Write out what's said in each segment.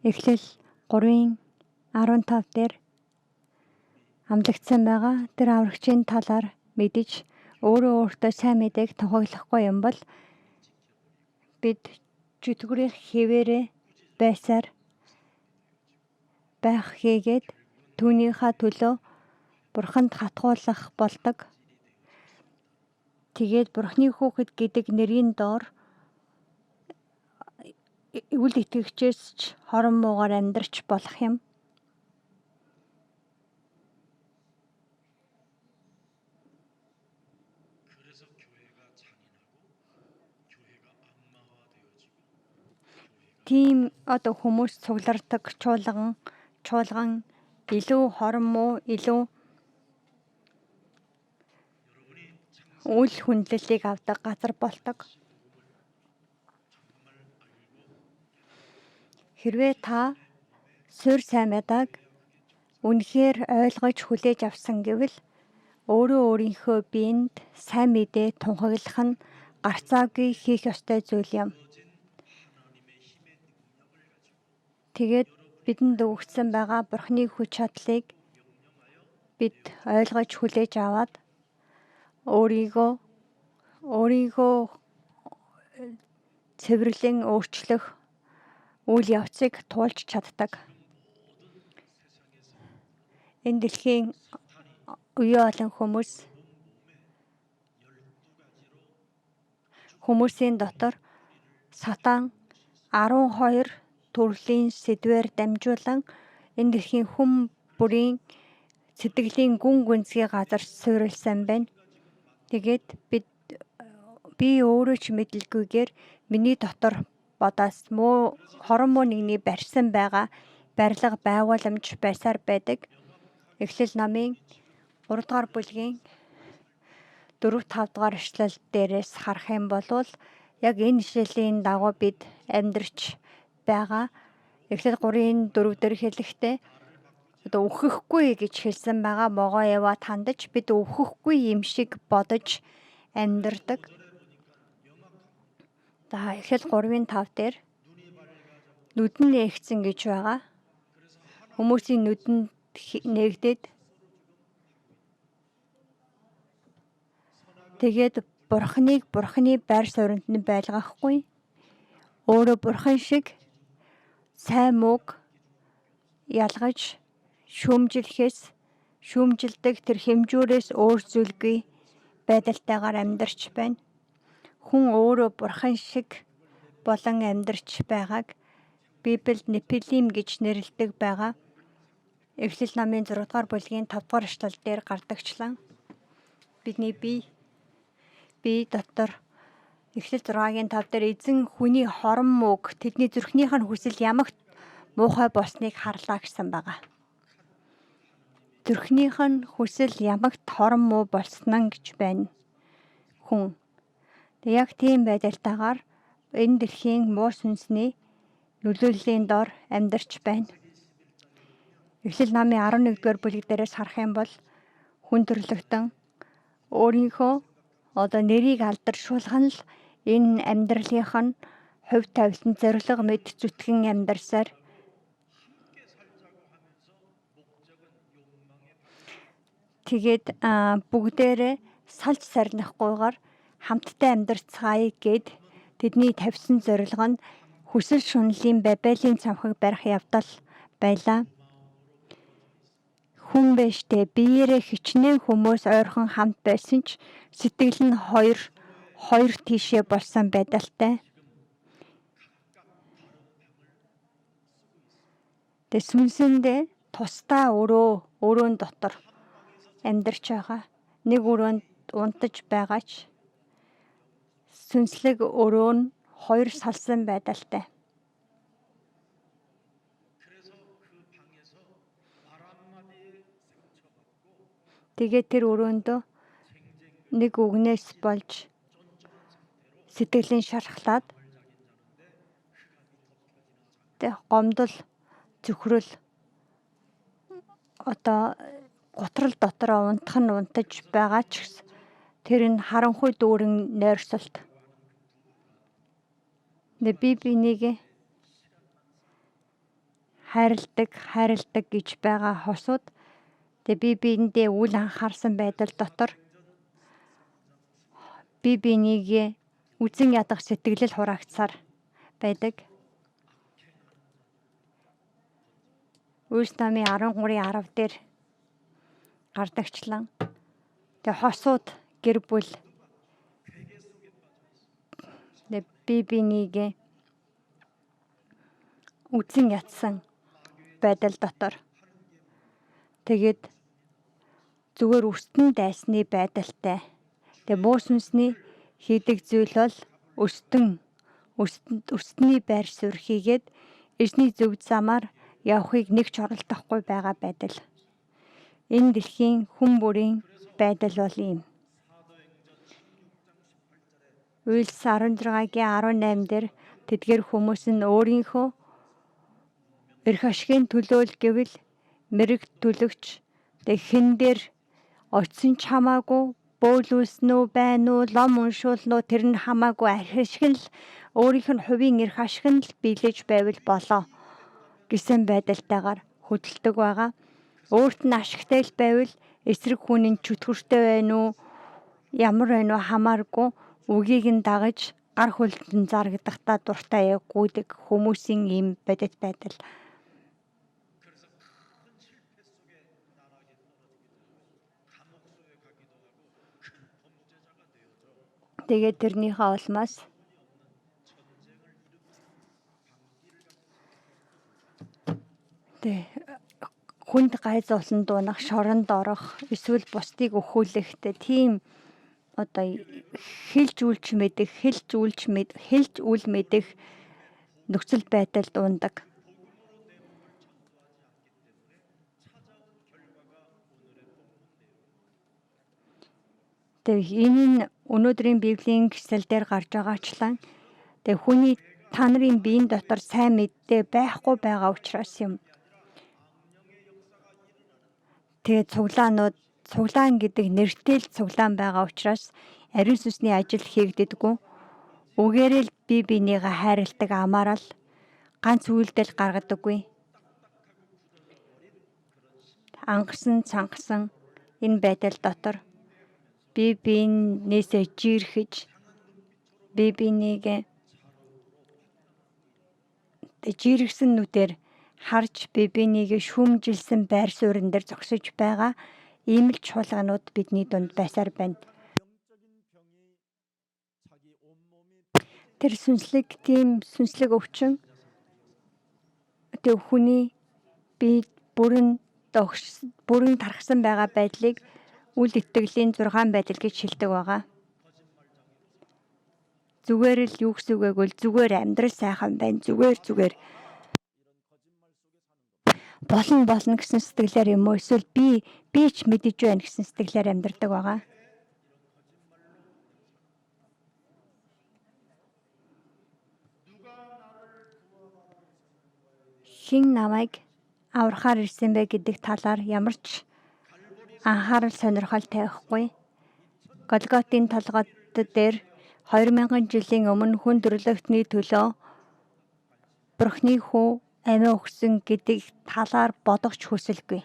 Эхлэл 3:15 дээр амлагдсан байгаа. Тэр аврагчийн талаар мэдэж өөрөө өөртөө сайн мэдээг тунхаглахгүй юм бол бид чөтгөрийн хэвээрээ байсаар байх хийгээд түүнийхээ төлөө Бурханд хатгуулах болдог. Тэгээд Бурхны хүүхэд гэдэг нэрийн доор үл итгэгчээс ч хорон муугаар амьдрч болох юм. Тийм хүмүүс цуглардаг чуулган илүү хорон муу, илүү үл хүндлэлийг авдаг газар болдог. Хэрвээ та суурь сайн мэдээг үнэхээр ойлгож хүлээж авсан гэвэл өөрөө өөрийнхөө биед сайн мэдээ тунхаглах нь гарцаагүй хийх ёстой зүйл юм. Тэгээд бидэнд өгсөн байгаа Бурхны хүч чадлыг бид ойлгож хүлээж аваад өөрийгөө цэвэрлэн өөрчлөх үйл явцыг туулж чаддаг. Энэ дэлхийн үе олон хүмүүсийн дотор Сатан 12 төрлийн сэдвээр дамжуулан энэ дэлхийн хүн бүрийн сэтгэлийн гүн гүнзгий газар суурилсан байна. Тэгээд би өөрөө ч мэдлгүйгээр миний дотор бодоос хорон муу нэгний барьсан байгаа барилга байгууламж байсаар байдаг. Эхлэл намын 3 дугаар бүлгийн 4-5 дугаар ишлэл дээрээс харах юм бол яг энэ ишлэлийн дагуу бид амьдрч байгаа. Эхлэл 3:4 дээр хэлэхдээ үхэхгүй гэж хэлсэн байгаа. Могоо яваад хандаж бид үхэхгүй юм шиг бодож амьдардаг. За эхлэл 3:5 дээр нүд нь нээгцэн гэж байгаа. Хүмүүсийн нүдэнд нээгдээд тэгээд Бурхныг Бурхны байр суурьнд нь байлгахгүй. Өөрөө Бурхан шиг сайн мууг ялгаж шүүмжилдэг тэр хэмжүүрээс өөрсөлгүй байдалтайгаар амьдарч байна. Хүн өөрөө Бурхан шиг болон амьдарч байгааг Библиэд Непилим гэж нэрлэдэг байгаа. Эхлэл намын 6 дугаар бүлгийн 5 дугаар ишлэл дээр гардагчлан бидний бие дотор эхлэл 6:5 дээр эзэн хүний хорон мууг тэдний зүрхнийх нь хүсэл ямагт муухай болсныг харлаа гэсэн байгаа. Зүрхнийх нь хүсэл ямагт хорон муу болсон гэж байна хүн. Яг тийм байдалтайгаар энэ дэлхийн муу сүнсний нөлөөллийн дор амьдарч байна. Эхлэл намын 11-р бүлэг дээрээс харах юм бол хүн төрлөختөн өөрийнхөө нэрийг алдаршуулах нь л энэ амьдралынх нь хувь тавилан зориг мэд зүтгэн амьдарсаар тэгээд бүгдээрээ салж сарнихгүйгээр хамтдаа амьдарцгаая гэд тэдний тавьсан зориг нь хүсэл шунлын Бабелийн цамхаг барих явдал байлаа. Хүн бэжтэй биеэрээ хичнээн хүмүүс ойрхон хамт байсан ч сэтгэл нь хоёр тийшээ болсон байдалтай. Тэс сүнсэндээ тусдаа өрөөнд дотор амьдарч байгаа. Нэг өрөөнд унтаж байгаа ч сүнслэг өрөө нь хоёр салсан байдалтай. Тэгээд тэр өрөөндөө нэг үгнээс болж сэтгэлийн шархлаад гомдол зүхрэл готрол дотроо унтаж байгаа ч гэсэн тэр нь харанхуй дүүрэн нойрсолт. Би бинийг хайрладаг гэж байгаа хосууд би биендээ үл анхаарсан байдал дотор би бинийг үзен ядах сэтгэлэл хураагдсаар байдаг. Үйлс намын 13:10 дээр гардагчлан хосууд гэр бүл би бинийг үзен ядсан байдал дотор тэгээд зүгээр өстөн дайсны байдалтай. Муу сүнсний хийдэг зүйл бол өстөний байр суурь хийгээд эзний зөв замаар явахыг нэг ч оролдохгүй байгаа байдал. Энэ дэлхийн хүн бүрийн байдал бол ийм. Үйлс 16:18 дээр тэдгээр хүмүүс нь өөрийнхөө эрх ашигын төлөөл гэвэл мэрэг төлөгч хэн дээр очисон ч хамаагүй, бөөлүүлсэн үү, байна уу, лом уншуулна уу, тэр нь хамаагүй арх ашиг нь л өөрийнх нь хувийн эрх ашиг нь л биелэж байвал болоо гэсэн байдалтайгаар хөдөлдөг байгаа. Өөрт нь ашигтай л байвал эсрэг хүн нь чөтгөртэй байна уу, ямар байна уу хамааргүй үгийг нь дагаж гар хөлдөн зарагдахдаа дуртай гүйдэг хүмүүсийн ийм бодит байдал. Тэгээд тэрнийхээ улмаас хүнд гай зовлон дуунах, шоронд орох, эсвэл бусдыг өхүүлэх тийм хэлж үл мэдэх нөхцөл байдал дуундаг. Энэ нь өнөөдрийн Библийн гисэлдээр гарч байгаачлан хүний та нарын биеийн дотор сайн мэдээ байхгүй байгаа учраас юм. Тэгээд цуглаан гэдэг нэртэй л цуглаан байгаа учраас ариун сүнсний ажил хийгддэггүй. Үгээрээ л бинийгээ хайрладаг амаарал ганц үйлдэл гаргадаггүй. Ангасан цангасан энэ байдал дотор биенээсээ жирэхэж бинийг жиргсэн нүдээр харж бинийг шүүмжилсэн байр суурин дээр зогсож байгаа ийм л чуулганууд бидний дунд байсаар байна. Тэр сүнслэг өвчин хүний бие бүрэн тархсан байгаа байдлыг үл итгэлийн 6 байдал гэж хэлдэг байгаа. Зүгээр л юу гэсэн үг вэ гэвэл зүгээр амьдрал сайхан байна. Зүгээр болно гэсэн сэтгэлээр юм уу эсвэл би ч мэдэж байна гэсэн сэтгэлээр амьдардаг байгаа. Хэн намайг аврахаар ирсэн бэ гэдэг талаар ямар ч анхаарал сонирхол тавихгүй. Голготын толгойд дээр 2000 жилийн өмнө хүн төрлөختний төлөө Бурхны хүү амиа өгсөн гэдэг талаар бодогч хүсэлгүй.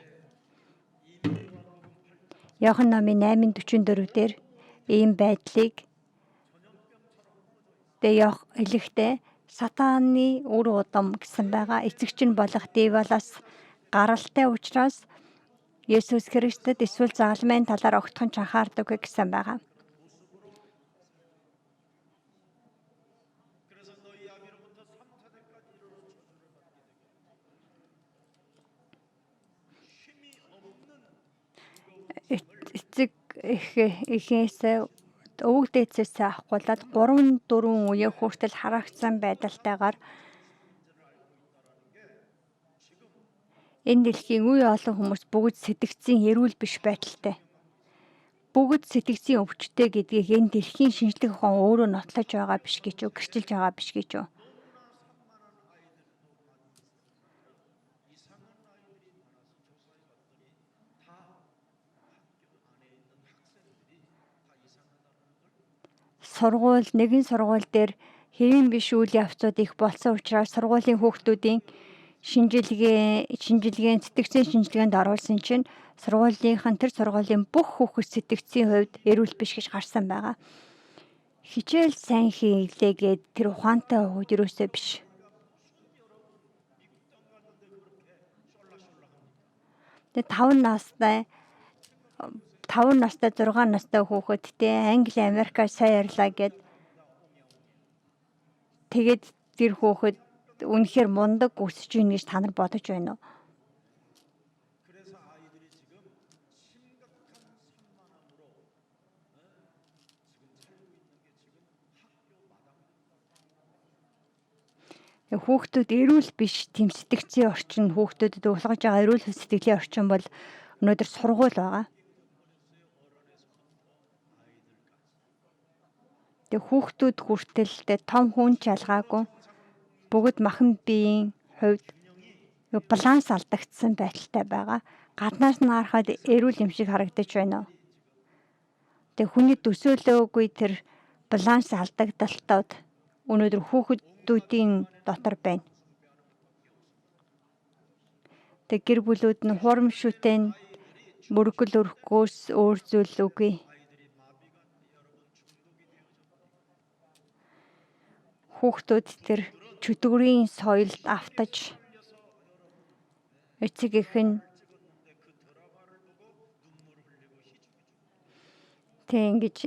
Иохан номын 8:44 дээр ийм байдлыг хэлэхдээ сатааны үр удам гэсэн байгаа. Эцэгч нь болох Девалаас гаралтай учраас Есүс Христэд эсвэл загалмайн талаар огтхон ч анхаардаг гэсэн байгаа. Эцэг эхээс өвөг дээдсээс авахгүйлаад 3-4 үеэ хүртэл харагдсан байдалтайгаар энэ дэлхийн үе олон хүмүүс бүгд сэтгцийн эрүүл биш байдалтай. Бүгд сэтгцийн өвчтөй гэдгийг энэ дэлхийн шинжлэх ухаан өөрөө нотлож байгаа биш гэж үү, гэрчилж байгаа биш гэж үү. Нэгэн сургууль дээр хэвийн биш үйл явцууд их болсон учраас сургуулийн хүүхдүүдийн шинжилгээнд сэтгцийн шинжилгээнд оруулсан чинь тэр сургуулийн бүх хүүхэд сэтгцийн хувьд эрүүл биш гэж гарсан байгаа. Хичээл сайн хийлээгээд тэр ухаантай хүүхэд ерөөсөө биш. Тэгээ 5 настай 6 настай хүүхэдтэй Англи Америкаар сайн ярьлаа гэд тэгээд тэр хүүхэд үнэхээр мундаг өсөж ийн гэж та нар бодож байна уу? Хүүхдүүд эрүүл биш тийм сэтгцийн орчин хүүхдүүдэд уулгаж байгаа эрүүл сэтгэлийн орчин бол өнөөдөр сургууль байгаа. Тэгээ хүүхдүүд хүртэл том хүн ч ялгаагүй бүгд махан биеийн хувьд баланс алдагдсан байдалтай байгаа. Гаднаас нь харахад эрүүл юм шиг харагдаж байна уу? Тэгээ хүний төсөөлөөгүй тэр баланс алдагдалтууд өнөөдөр хүүхдүүдийн дотор байна. Тэгээ гэр бүлүүд нь хуурмшүүтэй мөргөл өрөхгүйс өөр зүйл үгүй. Хүүхдүүд тэр чөтгөрийн соёлд автаж эцэг эх нь ингэж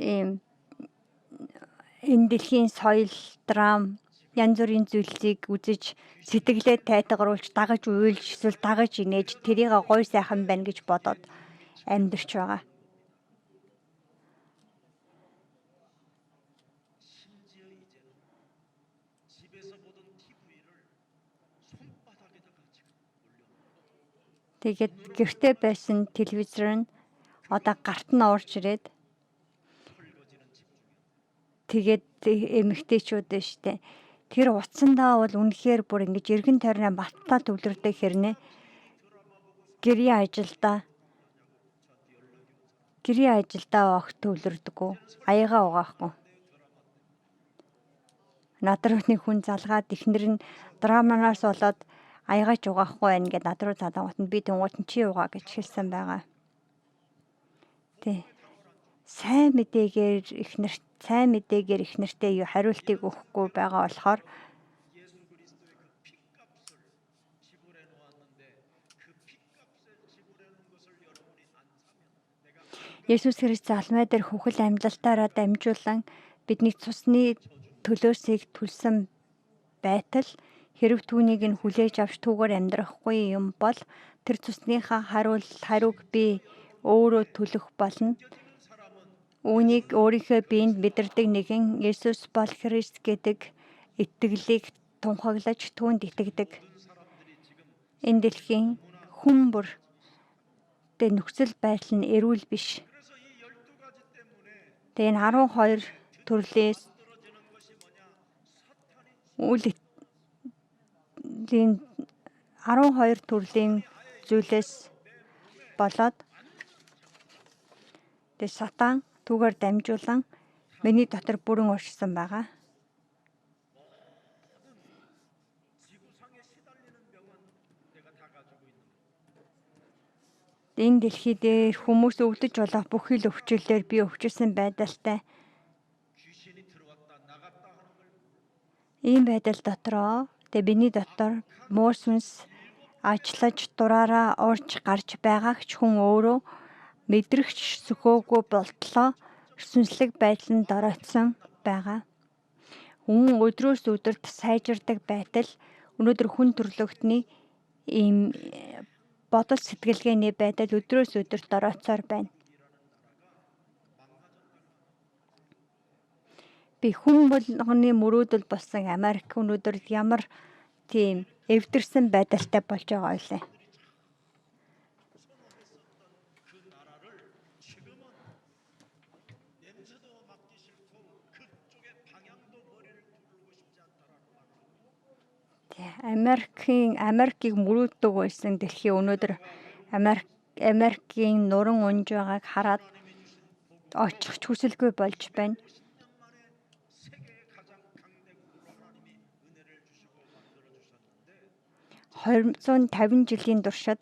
энэ дэлхийн соёл, драм, янз бүрийн зүйлсийг үзэж сэтгэлээ тайтгаруулж дагаж уйлж эсвэл дагаж инээж тэрийг гой сайхан байна гэж бодоод амьдарч байгаа. Тэгээд гэртээ байсан телевизээр нь одоо гарт нь орж ирээд тэгээд эмэгтэйчүүд штэ тэр утсандаа бол үнэхээр бүр ингэж эргэн тойрноо баттай төвлөрдөг хэрнээ гэрийн ажилдаа огт төвлөрдөггүй аягаа угаахгүй. Надрууны хүн залгаад ихнэр нь драманаас болоод аягаач угаахгүй байна гэдээ над руу залангуут нь би тэнгуут нь чи угаа гэж хэлсэн байгаа. Тэ. Сайн мэдээгээр ихнэртэй хариултыг өгөхгүй байгаа болохоор Есүс Христ залмай дээр хөхөл амьдлалтаараа дамжуулан бидний цусны төлөөсийг төлсөн байтал хэрв түүнийг нь хүлээж авч түүгээр амьдрахгүй юм бол тэр цусныхаа хариуг би өөрөө төлөх болно. Үүнийг өөрийнхөө биед мэдэрдэг нэгэн Есүс бол Христ гэдэг итгэлийг тунхаглаж түүнд итгэдэг. Энэ дэлхийн хүн бүр нөхцөл байдал нь эрүүл биш. Тэгээ энэ 12 төрлээс үлийн 12 төрлийн зүйлээс болоод тэгээ сатан түүгээр дамжуулан миний дотор бүрэн оршсон байгаа. Энэ дэлхий дээр хүмүүс өвдөж болох бүх л өвчлөлөөр би өвчлсөн байдалтай. Ийм байдал дотроо миний дотор муу сүнс ажиллаж дураараа урж гарч байгааг ч хүн өөрөө мэдрэгч сөхөөгүй болтлоо сүнслэг байдланд оройтсон байгаа. Хүн өдрөөс өдөрт сайжирдаг байтал өнөөдөр хүн төрлөختний ийм бодол сэтгэлгээний байдал өдрөөс өдөрт оройцоор байна. Би хүн болгоны мөрөөдөл болсон Америк өнөөдөр ямар тийм эвдэрсэн байдалтай болж байгаа вэ? Америкийг мөрөөддөг байсан дэлхий өнөөдөр Америкийн нуран унж байгааг хараад очих хүсэлгүй болж байна. 250 жилийн туршид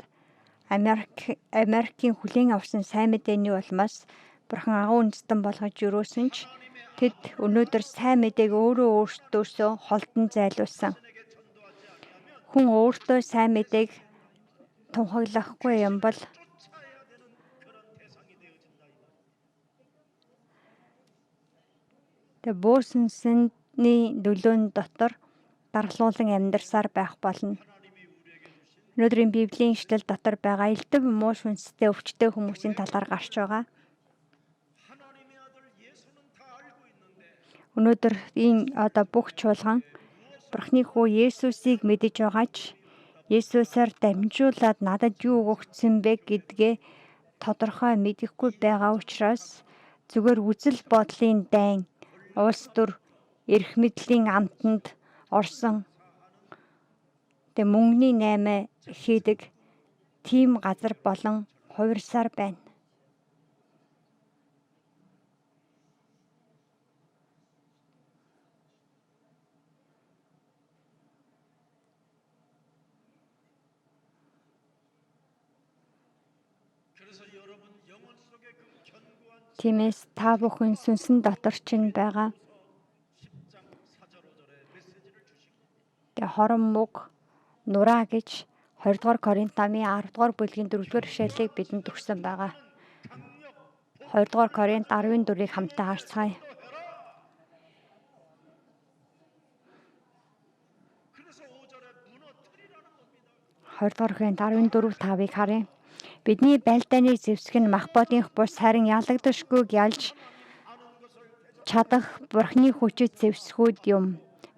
Америкийн хүлээн авсан сайн мэдээний улмаас Бурхан агуу үндэстэн болгож өрөөсөн ч тэд өнөөдөр сайн мэдээг өөртөөсөө холдон зайлуулсан. Хүн өөртөө сайн мэдээг тунхаглахгүй юм бол буу сүнсний нөлөөний дотор даргалуулан амьдарсаар байх болно. Өнөөдрийн Библийн ишлэл дотор байгаа элдв муу сүнстэй өвчтөе хүмүүсийн талаар гарч байгаа. Өнөөдөр бүх чуулган Бурхны хүү Есүсийг мэдэж байгаа ч Есүсээр дамжуулаад надад юу өгөгдсөн бэ гэдгээ тодорхой мэдэхгүй байгаа учраас зүгээр үзэл бодлын дайн, улс төр, эрх мэдлийн амтанд орсон мөнгөний наймаа хийдэг тийм газар болон хувирсаар байна. Тиймээс та бүхэн сүнсэн дотор чинь байгаа хорон мөг нураа гэж 2 дугаар Коринт намын 10 дугаар бүлгийн 4 дугаар ишлэлийг бидэнд өгсөн байгаа. 2 дугаар Коринт 14-ийг хамтаа харцгаая. Хоёрдугаар Коринт 14:5-ыг харъя. Бидний байлдааны зэвсэг нь Махбодынх бус харин ялагдашгүйг ялж чадах Бурхны хүчит зэвсгүүд юм.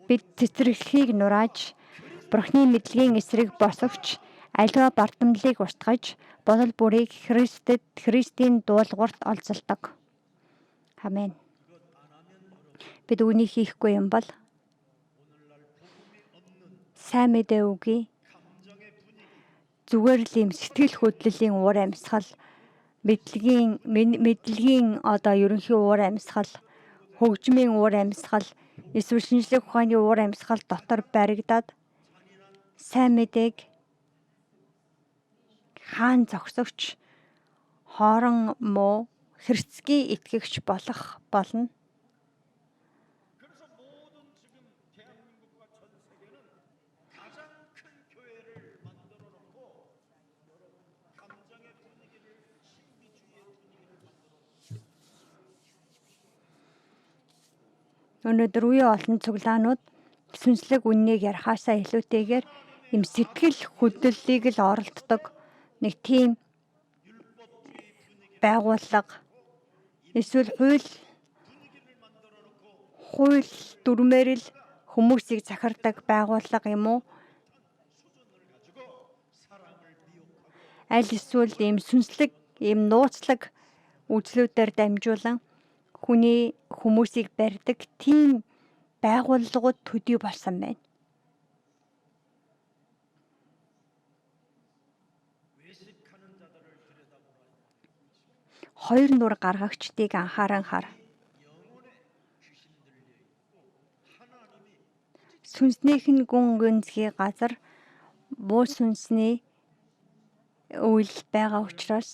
Бид цэцэрлэхийг нурааж Бурхны мэдлэгийн эсрэг босогч аливаа бардамлыг устгаж бодол бүрийг Христийн дуулуурт олзолдог. Амен. Бид үүнийг хийхгүй юм бол сайн мэдээ үгүй зүгээр л юм сэтгэл хөдлөлийн уур амьсгал, мэдлэгийн ерөнхий уур амьсгал, хөгжмийн уур амьсгал, эсвэл шинжлэх ухааны уур амьсгал дотор баригдаад сайн мэдээг хаан зогсогч, хоорон муу, хэрцгий итгэгч болох болно. Өнөөдөр үе олон цуглаанууд сүнслэг үннийг ярихаасаа илүүтэйгээр юм сэтгэл хөдлөлийг л оролддог нэг тийм байгууллага эсвэл хууль дүрмээр л хүмүүсийг захирдаг байгууллага юм уу? Аль эсвэл ийм сүнслэг, ийм нууцлаг үзлүүдээр дамжуулан хүмүүсийг барьдаг тийм байгууллагууд төдий болсон байна. Хоёр нур гаргагчдыг анхааран хар. Сүнснийхэн гүн гүнзгий газар буу сүнсний үйл байгаа учраас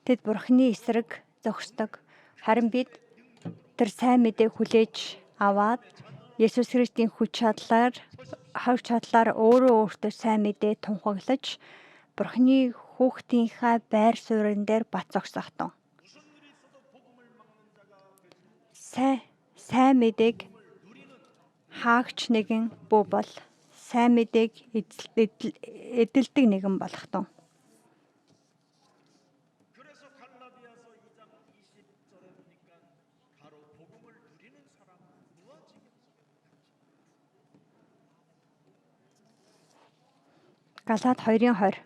тэд Бурхны эсрэг зогсдог. Харин бид тэр сайн мэдээг хүлээж аваад Есүс Христийн хүч чадлаар өөртөө сайн мэдээ тунхаглаж Бурхны хүүхдийнхээ байр суурин дээр бат зогсохдоо сайн мэдээг хаагч нэгэн бүү бол сайн мэдээг эдэлдэг нэгэн болохтун. Галаат 2:20.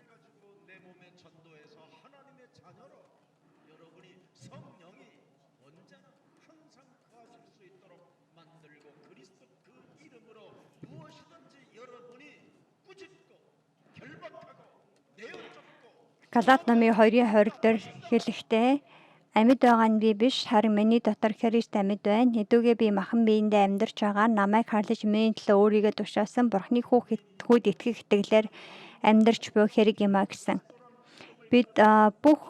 Галаат намын 2:20 дээр хэлэхдээ Амьд байгаа нь би биш, харин миний дотор Христ амьд байна. Хэдүүгээ би махан биендээ амьдарч байгаа намайг харлаж миний төлөө өөрийгөө тушаасан Бурхны хүүд итгэх итгэлээр амьдарч буй хэрэг юм а гэсэн. Бид бүх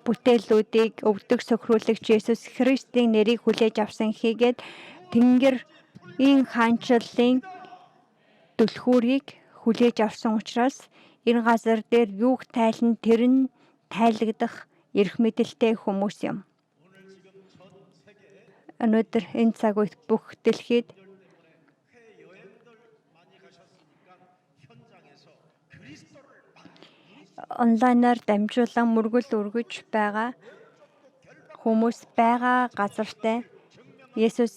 бүтээлүүдийг өвдөг сөхрүүлэгч Есүс Христийн нэрийг хүлээж авсан хийгээд Тэнгэрийн хаанчлалын түлхүүрийг хүлээж авсан учраас энэ газар дээр юуг тайлан тэр нь тайлагдах эрх мэдэлтэй хүмүүс юм. Өнөөдөр энэ цаг үед бүх дэлхийд онлайнаар дамжуулан мөргөл өргөж байгаа хүмүүс байгаа газартай Есүс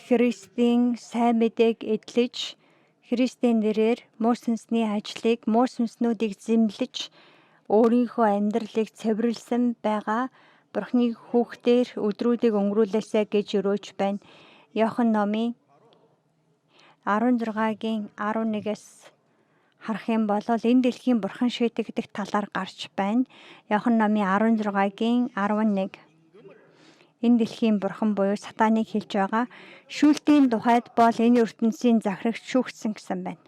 Христийн сайн мэдээг эдлэж Христийн нэрээр муу сүнсний ажлыг, муу сүнснүүдийг зэмлэж өөрийнхөө амьдралыг цэвэрлсэн байгаа Бурхны хүүхдээр өдрүүдийг өнгөрүүлээсэй гэж өрөөж байна. Иохан номын 16-гийн 11-ээс харах юм бол энэ дэлхийн бурхан шийтгдэх талаар гарч байна. Иохан номын 16-гийн 11. Энэ дэлхийн бурхан буюу сатаныг хэлж байгаа. Шүүлтийн тухайд бол энэ ертөнцийн захирагч шүүгдсэн гэсэн байна.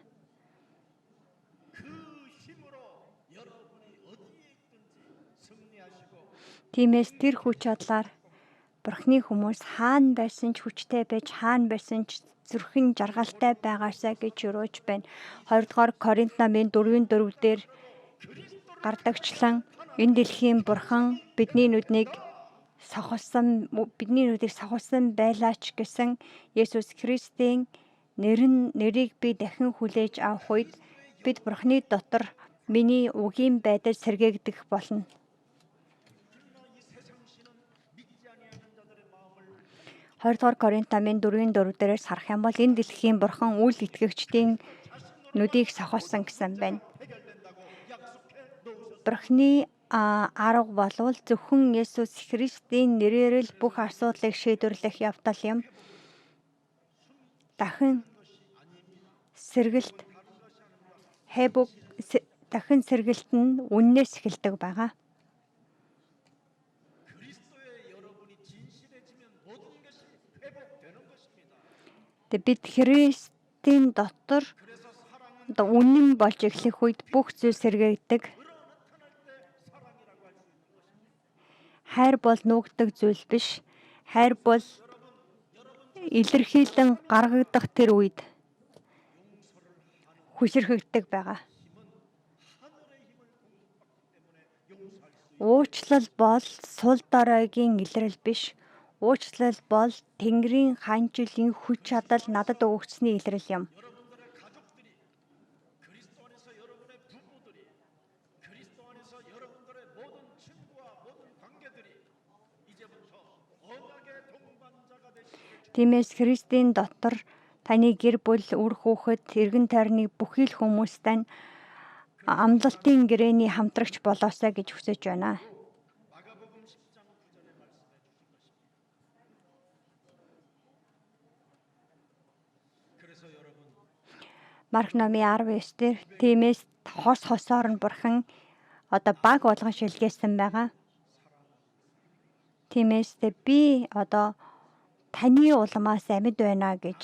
Тиймээс тэр хүч чадлаар Бурхны хүмүүс хаана байсан ч хүчтэй байж, хаана байсан ч зүрхэн жаргалтай байгаасаа гэж өрөөж байна. 2 дугаар Коринт номын 4:4 дээр гардагчлан энэ дэлхийн бурхан бидний нүдийг сохолсон байлаач гэсэн Есүс Христийн нэрийг би дахин хүлээж авах үед бид Бурхны дотор миний үгийн байдал сэргээгдэх болно. 2 дугаар Коринт номын 4:4 дээрээс харах юм бол энэ дэлхийн бурхан үл итгэгчдийн нүдийг сохолсон гэсэн байна. Бурхны арга болвол зөвхөн Есүс Христийн нэрээр л бүх асуудлыг шийдвэрлэх явдал юм. Дахин сэргэлт нь үннээс эхэлдэг байгаа. Бид Христийн дотор үнэн болж эхлэх үед бүх зүйл сэргээгдэг. Хайр бол нуугддаг зүйл биш. Хайр бол илэрхийлэн гаргагдах тэр үед хүчрхэгддэг байгаа. Уучлал бол сул дараагийн илрэл биш. Уучлал бол Тэнгэрийн хаанчлалын хүч чадал надад өгөгдсөний илрэл юм. Тиймээс Христийн дотор таны гэр бүл, үр хүүхэд, эргэн тойрны бүхий л хүмүүс тань амлалтын гэрээний хамтрагч болоосай гэж хүсэж байна. Марк номын 19 дээр тиймээс хосоор нь бурхан баг болгон шилгээсэн байгаа. Тиймээс би таны улмаас амьд байна гэж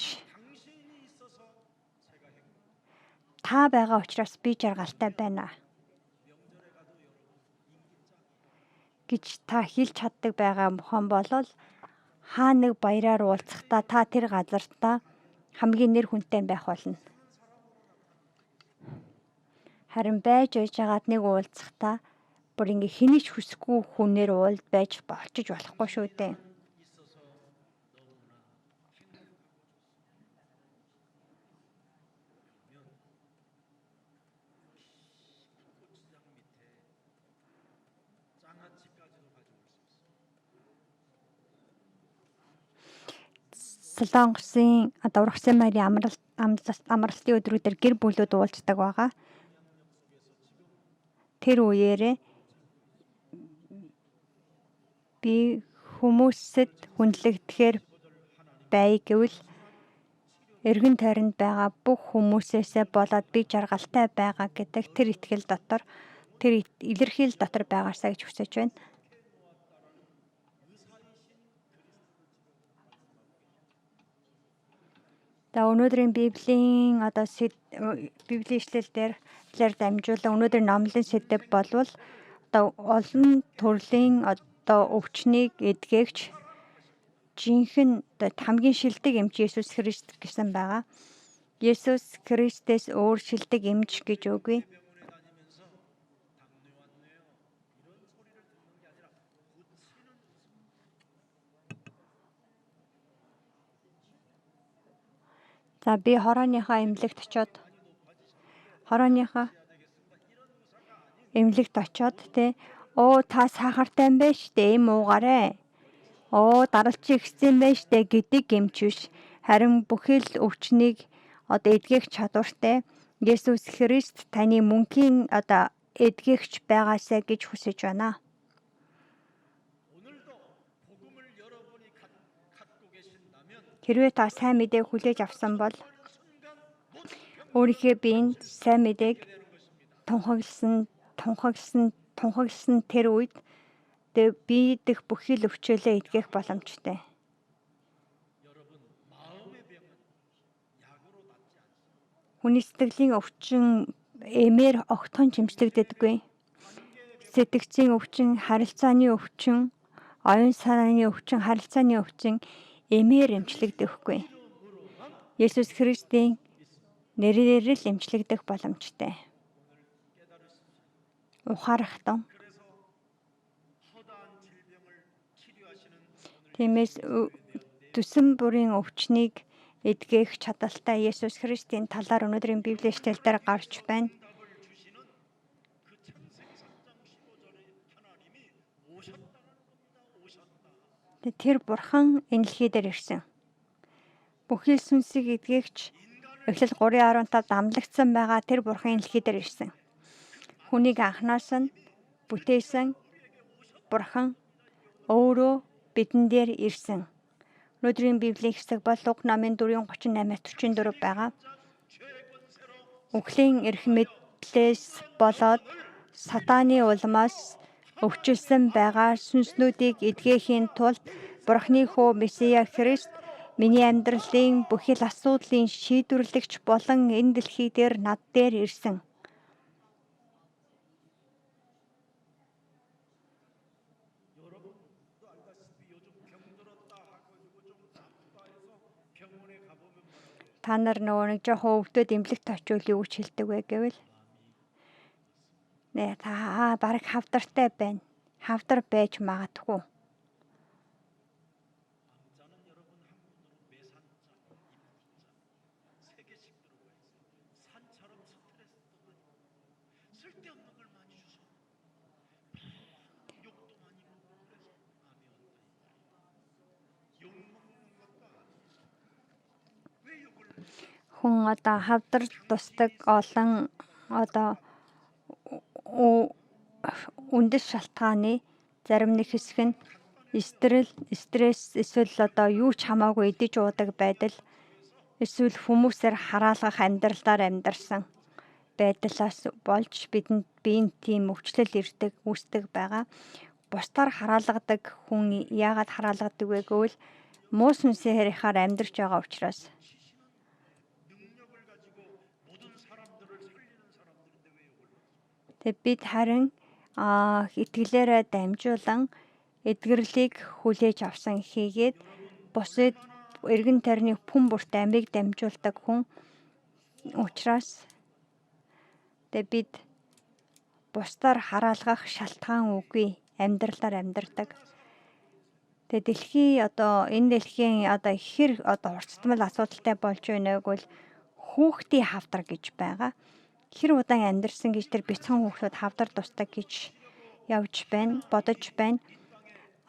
та байгаа учраас би жаргалтай байна гэж та хэлж чаддаг байгаа мөсөн бол хаа нэг баяраар уулзахдаа та тэр газартаа хамгийн нэр хүнтэй байх болно. Харин байж байгаад нэг уулзахдаа бүр ингээ хэний ч хүсэхгүй хүнээр байж болчих болохгүй шүү дээ. Солонгосын ургасан морийн амралтын өдрүүдээр гэр бүлүүд уулздаг байгаа. Тэр үеэрээ би хүмүүсэд хүндлэгдэхээр бай гэвэл эргэн тойронд байгаа бүх хүмүүсээсээ болоод би жаргалтай байгаа гэдэг тэр итгэл дотор, тэр илэрхийлэл дотор байгаасаа гэж хүсэж байна. За өнөөдрийн Библийн Библийн ишлэл дээр дамжуулан өнөөдрийн номлын сэдэв болвол олон төрлийн өвчнийг эдгээгч жинхэнэ хамгийн шилдэг эмч Есүс Христ гэсэн байгаа. Есүс Христээс өөр шилдэг эмч гэж үгүй. За би хорооныхаа эмнэлэгт очиод та сахартай юм байна штэ, эм уугаарэ. Даралт ихсэн байна штэ гэдэг эмч биш. Харин бүхэл өвчнийг эдгэх чадвартай Есүс Христ таны мөнхийн эдгэгч байгаасай гэж хүсэж байна. Хэрвээ та сайн мэдээг хүлээж авсан бол өөрийнхөө биеинд сайн мэдээг тунхагласан тэр үед бие дэх бүхэл өвчөөлөө эдгэх боломжтой. Хүний сэтгэлийн өвчин эмээр огтхон чимслэгддэггүй. Сэтгцийн өвчин, харилцааны өвчин, оюун санааны өвчин, харилцааны өвчин эмээр эмчлэгдэхгүй. Есүс Христийн нэрээр л эмчлэгдэх боломжтой. Ухаарахтун. Тиймээс төсөн бүрийн өвчнийг эдгэх чадaltaй Есүс Христийн талаар өнөөдрийн Библийн ишлэл дээр гарч байна. Тэр бурхан энэлхий дээр ирсэн. Бүхэл сүнсийг эдгэгч Эхлэл 3:15 амлагдсан байгаа тэр бурхан энэлхий дээр ирсэн. Хүнийг анхнаас нь бүтээсэн бурхан өөрөө бидэн дээр ирсэн. Өнөөдрийн Библийн хэсэг бол Луг номын 4:38-44 байгаа. Үхлийн эрх мэдлээс болоод сатааны улмаас өвчлсөн байгаа сүнснүүдийг эдгэхийн тулд Бурхны хүү Месиа Христ миний амьдралын бүхэл асуудлын шийдвэрлэгч болон энэ дэлхий дээр над дээр ирсэн. Та нар нэг жоохон өвдөд эмнэлэгт очивол юу гэж хэлдэг вэ гэвэл та бараг хавдартай байна. Хавдар байж магадгүй. Хүн хавдар тусдаг олон үндэс шалтгааны зарим нэг хэсэг нь стресс эсвэл юу ч хамаагүй идэж уудаг байдал эсвэл хүмүүсээр хараалгах амьдралаар амьдарсан байдлаас болж биеийн тийм өвчлөл үүсдэг байгаа. Бусдаар хараалгадаг хүн яагаад хараалгадаг вэ гэвэл муу сүнсээр амьдарч байгаа учраас. Бид харин итгэлээрээ дамжуулан эдгэрлийг хүлээж авсан хийгээд бусад эргэн тойрны хүн бүрт амийг дамжуулдаг хүн учраас бид бусдаар хараалгах шалтгаан үгүй амьдралаар амьдардаг. Энэ дэлхийн хэр уртдмал асуудалтай болж байна гэвэл хүүхдийн хавдар гэж байгаа. Хэр удаан амьдарсан гэж тэр бяцхан хүүхдүүд хавдар тусдаг гэж бодож байна.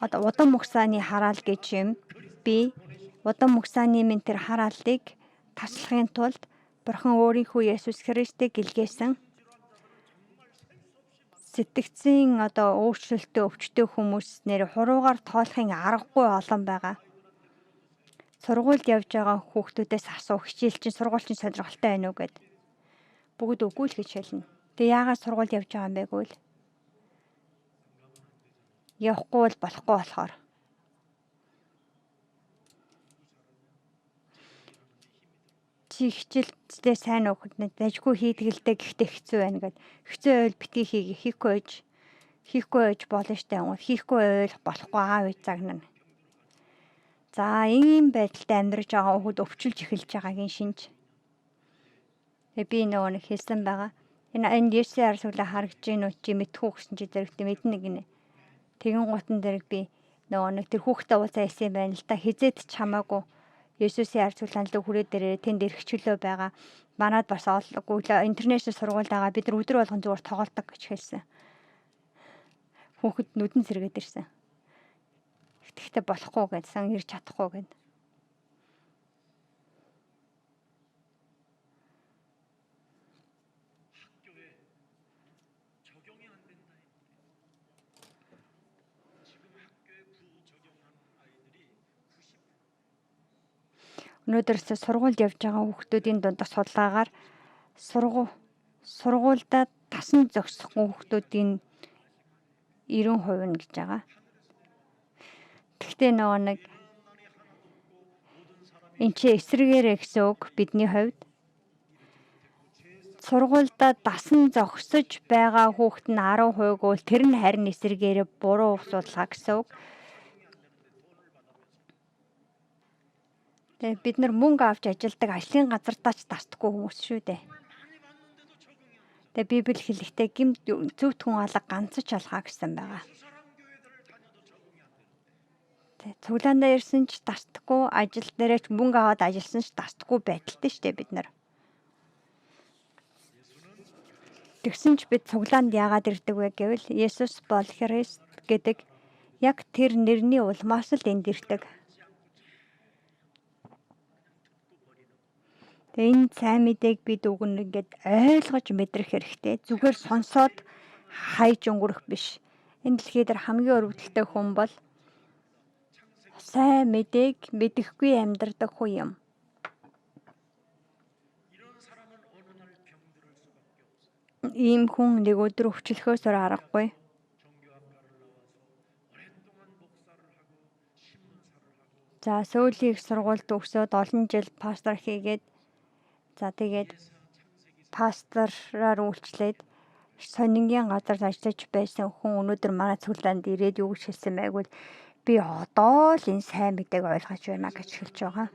Удам мөксааны хараал гэж юм. Би удам мөксааны минь тэр хараалыг таслахын тулд Бурхан өөрийнхөө Есүс Христийг илгээсэн. Сэтгцийн өөрчлөлтөө өвчтөе хүмүүс нэр хуруугаар тоолохын аргагүй олон байгаа. Сургуульд явж байгаа хүүхдүүдээс асуу хичээл чинь сургууль чинь сонирхолтой байна уу гэд. Бүгд үгүй л гэж хэлнэ. Тэгээ яагаад сургуульд явж байгаа юм бэ гэвэл явахгүй бол болохгүй болохоор. чи хичээлдээ сайн уухад дайггүй хийдгэлтэй гэхдээ хэцүү байна гэд. Хэцүү байвал битгий хийхгүй байж болно штэ. Хийхгүй байвал болохгүй аав ээж загнана. За ийм байдалтай амьдарч байгаа хүүхэд өвчлөж эхэлж байгаагийн шинж. Тэгээ би нөгөө нэг хэлсэн байгаа. Энэ Есүсийн ард түмлээ харагч гин үү чи мэдхүү гэсэн чи зэрэгтэй мэднэ гинэ. Тэгэн гутан дэрэг би нөгөө нэг тэр хүүхдээ уулзаа исэн байна л да. Хизээд ч хамаагүй Есүсийн ард түмлээ хүрээ дээрээ тэнд эрхчлөө байгаа. Манад бас олгүй интернэшнл сургуульд байгаа. Бид нар өдөр болгон зүгээр тоглодог гэж хэлсэн. Хүүхэд нүдэн сэргээд ирсэн. Тэгэхдээ болохгүй гэсэн ирж чадахгүй гэд. Өнөөдөр сургуульд явж байгаа хүүхдүүдийн дундах судалгаагаар сургуульдаа тасан зогсох хүүхдүүдийн 90% нь гэж байгаа. Гэхдээ нөгөө нэг энэ чи эсрэгээрээ гэсэн үг бидний хувьд. Сургуульдаа дасан зогсож байгаа хүүхэд нь 10% гэвэл тэр нь харин эсрэгээрээ буруу судалгаа гэсэн үг. Тэгээ бид нар мөнгө авч ажилдаг ажлын газартаа ч дасдаггүй хүмүүс шүү дээ. Тэгээ Библи хэлэхдээ гэмт зөвхт хүн алга ганцч алхаа гэсэн байгаа. Тэгээ цуглаандаа ирсэн ч дасдаггүй, ажил дээрээ ч мөнгө аваад ажилласан ч дасдаггүй байдалтай шүү дээ бид нар. Тэгсэн ч бид цуглаанд яагаад ирдэг вэ гэвэл Есүс бол Христ гэдэг яг тэр нэрний улмаас л энд ирдэг. Тэгээ энэ сайн мэдээг бид үгэн ингээд ойлгож мэдрэх хэрэгтэй. Зүгээр сонсоод хайж өнгөрөх биш. Энэ дэлхий дээр хамгийн өрөвдөлтэй хүн бол сайн мэдээг мэдэхгүй амьдардаг хүн юм. Ийм хүн нэг өдөр өвчлөхөөсөр аргагүй. За сөүлийг сургуульд төгсөөд олон жил пастор хийгээд тэгээд пастораар үйлчлээд сонингийн газар ажиллаж байсан хүн өнөөдөр манай цуглаанд ирээд юу гэж хэлсэн байг бол би одоо л энэ сайн мэдээг ойлгож байна гэж хэлж байгаа.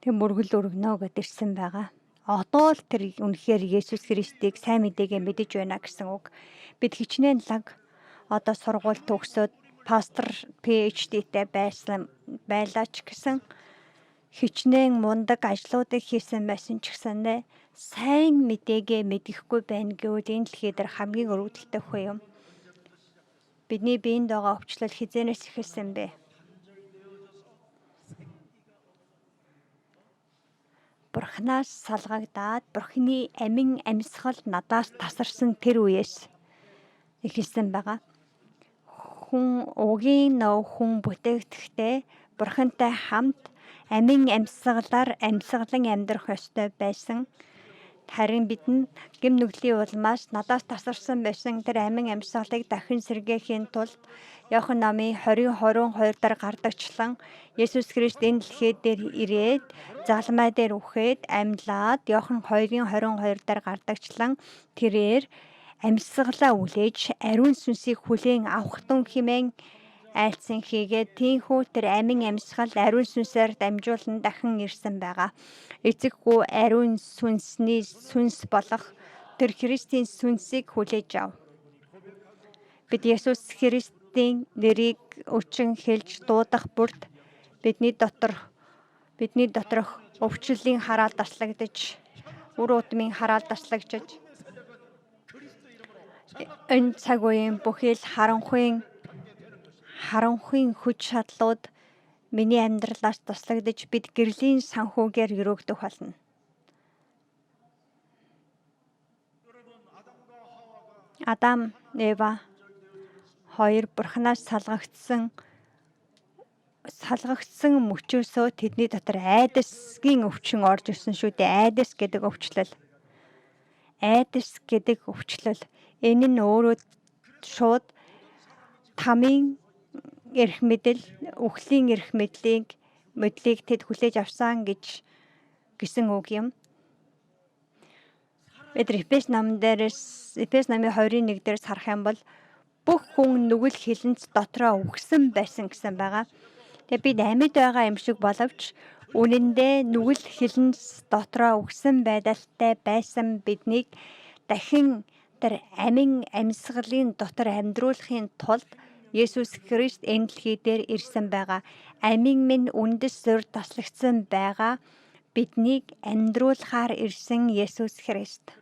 Тэг мөргөл өргөнө гэд ирсэн байгаа. Одоо л тэр үнэхээр Есүс Христийг сайн мэдээгээ мэдэж байна гэсэн үг. Бид хичнээн лаг одоо сургууль төгсөөд пастор PhD-тэй байлаа ч гэсэн хичнээн мундаг ажлуудыг хийсэн байсан ч гэсэндээ сайн мэдээгээ мэдэхгүй байна гэвэл энэ дэлхий дээр хамгийн өрөвдөлтэй хүн юм. Бидний биеинд байгаа өвчлөл хизээнээс эхэлсэн бэ? Бурханаас салгагдаад Бурханы амин амьсгал надаас тасарсан тэр үеэс эхэлсэн байгаа. Хүн бүтээгдэхдээ Бурхантай хамт амин амьсгалаар амьсгалан амьдрах ёстой байсан. Харин бидний гэм нүглийн улмаас надаас тасарсан байсан тэр амин амьсгалыг дахин сэргээхийн тулд Иохан номын 20:22 дээр гардагчлан Есүс Христ энэ дэлхий дээр ирээд загалмай дээр үхээд амьлаад Иохан 2:22 дээр гардагчлан тэрээр амьсгалаа үлээж ариун сүнсийг хүлээн авахтун хэмээн айлцсан хийгээд тийхүү тэр амин амьсгал ариун сүнсээр дамжуулан дахин ирсэн байгаа. Эцэггүй ариун сүнсний сүнс болох тэр Христийн сүнсийг хүлээж ав. Бид Есүс Христийн нэрийг өчн хэлж дуудах бүрд бидний доторх өвчлөлийн хараал таслагдаж, үр удмын хараал таслагдж энэ цаг үеийн бүхий л харанхуйн хүч чадлууд миний амьдралаас таслагдаж бид гэрлийн санхүүгээр өрөөгдөх болно. Адам, Ева хоёр Бурханаас салгагдсан мөчөөсөө тэдний дотор айдасгийн өвчин орж ирсэн шүү дээ. Айдас гэдэг өвчлөл. Энэ нь өөрөө шууд тамийн эрх мэдэл, үхлийн эрх мэдлийг тэд хүлээж авсан гэсэн үг юм. Бид Эфес намын 2:1 дээрс харах юм бол бүх хүн нүгэл хилэнц дотроо үхсэн байсан гэсэн байгаа. Тэгээ бид амьд байгаа юм шиг боловч үнэндээ нүгэл хилэнц дотроо үхсэн байдалтай байсан биднийг дахин тэр амин амьсгалын дотор амьдруулахын тулд Есүс Христ энэ дэлхий дээр ирсэн байгаа. Амин минь үндэс зур таслагдсан байгаа. Биднийг амьдруулахаар ирсэн Есүс Христ.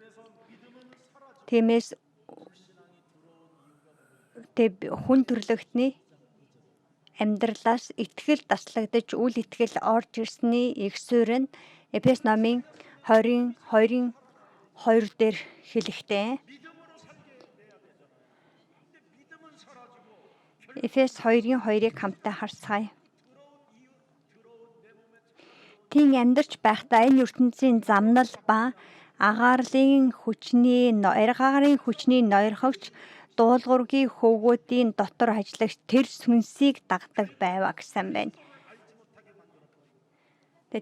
Тиймээс хүн төрлөختний амьдралаас итгэл таслагдаж үл итгэл орж ирсний их суурь нь Эфес номын 20:2 дээр хэлэхдээ Эфес 2:2-ыг хамтдаа харцгаая. Тийм амьдарч байхдаа энэ ертөнцийн замнал ба агаарын хүчний ноёрхогч дуулуургийн хөвгүүдийн дотор ажиллагч тэр сүнсийг дагдаг байваа гэсэн байна.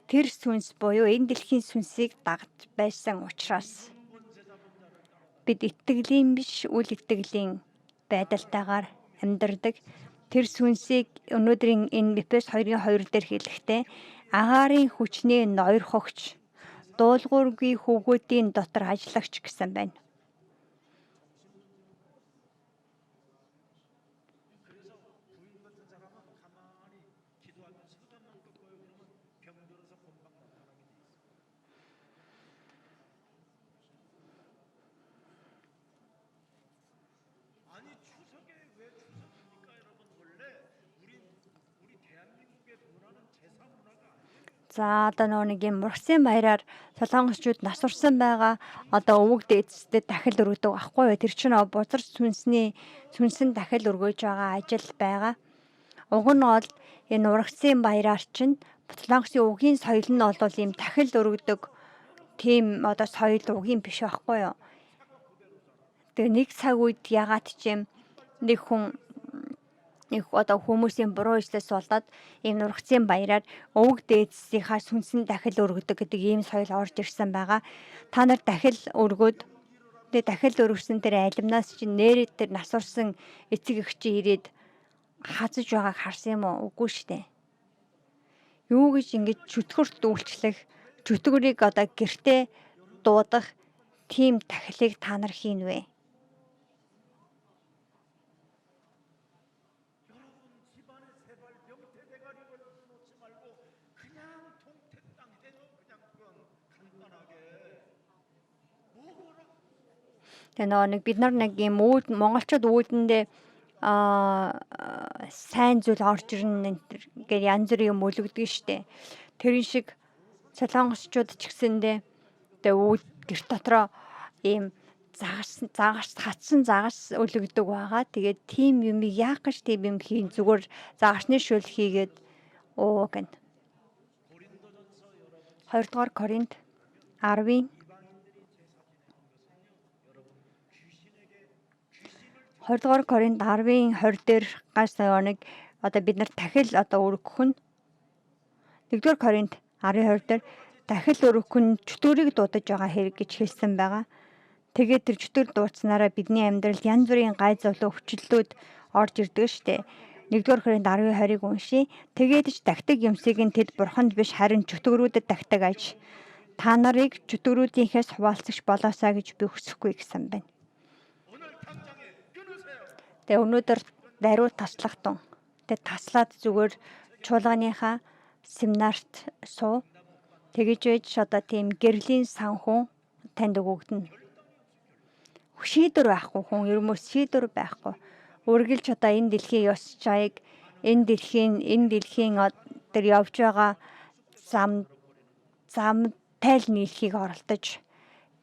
Тэр сүнс буюу энэ дэлхийн сүнсийг дагж байсан учраас бид итгэлийн биш үл итгэлийн байдалтайгаар амьдардаг. Тэр сүнсийг өнөөдрийн энэ Эфес 2:2 дээр хэлэхдээ агаарын хүчний ноёрхогч дуулуургийн хөвгүүдийн дотор ажиллагч гэсэн байна. За одоо нэг юм мургсын баяраар солонгосчууд насварсан байгаа өвөг дээдсдэд дахил өргөдөг байхгүй юу? Тэр чинь бузар сүнсэн дахил өргөж байгаа ажил байгаа. Уг нь бол энэ ургацын баяраар чинь солонгосын үгийн соёл нь бол ийм дахил өргөдөг тийм соёл үгийн биш байхгүй юу? Тэгээ нэг цаг үед ягаад ч юм нэг хүн хүмүүсийн буруу эслээс болоод ийм ургацын баяраар өвөг дээдсийнхаа сүнсэн дахил өргөдөг гэдэг ийм соёл орж ирсэн байгаа. Та нар дахил өргөөд дахил өргөсөн тэр алимнаас чинь нэрээ тэр насварсан эцэг эх чи ирээд хазаж байгааг харсан юм уу? Үгүй шүү дээ. Юу гэж ингэж чөтгөрт үйлчлэх, чөтгөрийг гэртээ дуудах тийм дахилыг та нар хийн вэ? Тэгээ бид нар нэг юм монголчууд үүлдэндээ сайн зүйл орж ирнэ гэж янз бүрийн юм үлгдэг штэ. Тэрэн шиг солонгосчууд ч гэсэндээ гэрт дотроо ийм хатсан загас үлгдэг байгаа. Тэгээд тийм юм яах гэж тийм юм хийн зүгээр загасны шүл хийгээд гэн. 2 дугаар Коринт 10-ийн 2 дугаар Коринт 10-ийн 20 дээр гаш нэг бид нар дахил өргөх нь 1 дугаар Коринт 10:20 дээр дахил өргөх нь чөтгөрийг дуудаж байгаа хэрэг гэж хэлсэн байгаа. Тэгээд тэр чөтгөр дуудснараа бидний амьдралд янз бүрийн гай зовлон өвчлөлүүд орж ирдэг штэ. 1 дугаар Коринт 10:20-ыг уншия. Тэгээд ч тагтаг юмсыг нь тэд бурханд биш харин чөтгөрүүдэд тагтаг аж. Та нарыг чөтгөрүүдийнхээс хуваалцагч болоосаа гэж би хүсэхгүй гэсэн байна. Тэгээ өнөөдөр даруй таслах тун. Тэгээ таслаад зүгээр чуулганыхаа семинарт суу. Тэгэж байж тийм гэрлийн санхүү танд өгөгдөнө. Шийдвэр байхгүй хүн ерөөс шийдвэр байхгүй. Үргэлж энэ дэлхийн ёс чаяг энэ дэлхийн тэр явж байгаа замтай л нийлхийг оролдож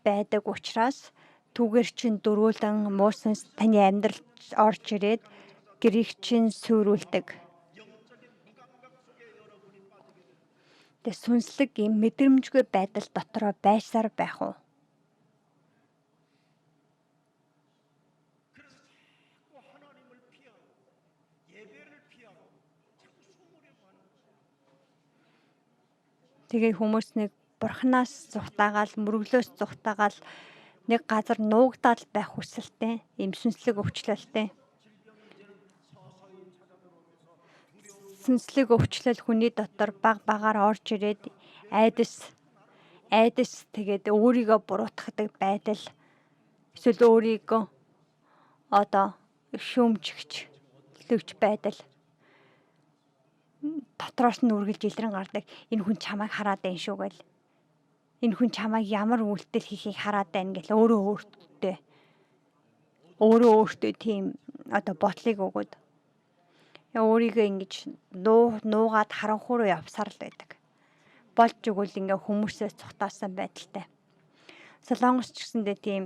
байдаг учраас түүгээр чин дөрүүлэн муусанс таны амьдралд орж ирээд гэрийг чин сүрүүлдэг. Тэгээ сүнслэг юм мэдрэмжгүй байдал дотроо байсаар байх уу? Тэгээ хүмүүс нэг бурхнаас зүхтаагаал, мөрөглөөс зүхтаагаал нэг газар нуугдаад байх хүсэлтэй, ийм сүнслэг өвчлөлтэй. Сүнслэг өвчлөл хүний дотор баг багаар орж ирээд айдас тэгээд өөрийгөө буруутгадаг байдал, эсвэл өөрийгөө шүүмжлэгч байдал дотроос нь үргэлж илрэн гардаг. Энэ хүн чамайг хараад байна шүү гэл. Энэ хүн чамайг ямар үйлдэл хийхийг хараад байна гэл өөрөө өөртөө тийм бодлыг өгöd. Өөрийгөө ингэж нуугаад харанхуй руу явсаар л байдаг. Болж игэл ингээ хүмүүсээс цухтаасан байдалтай. Солонгос ч гэсэндээ тийм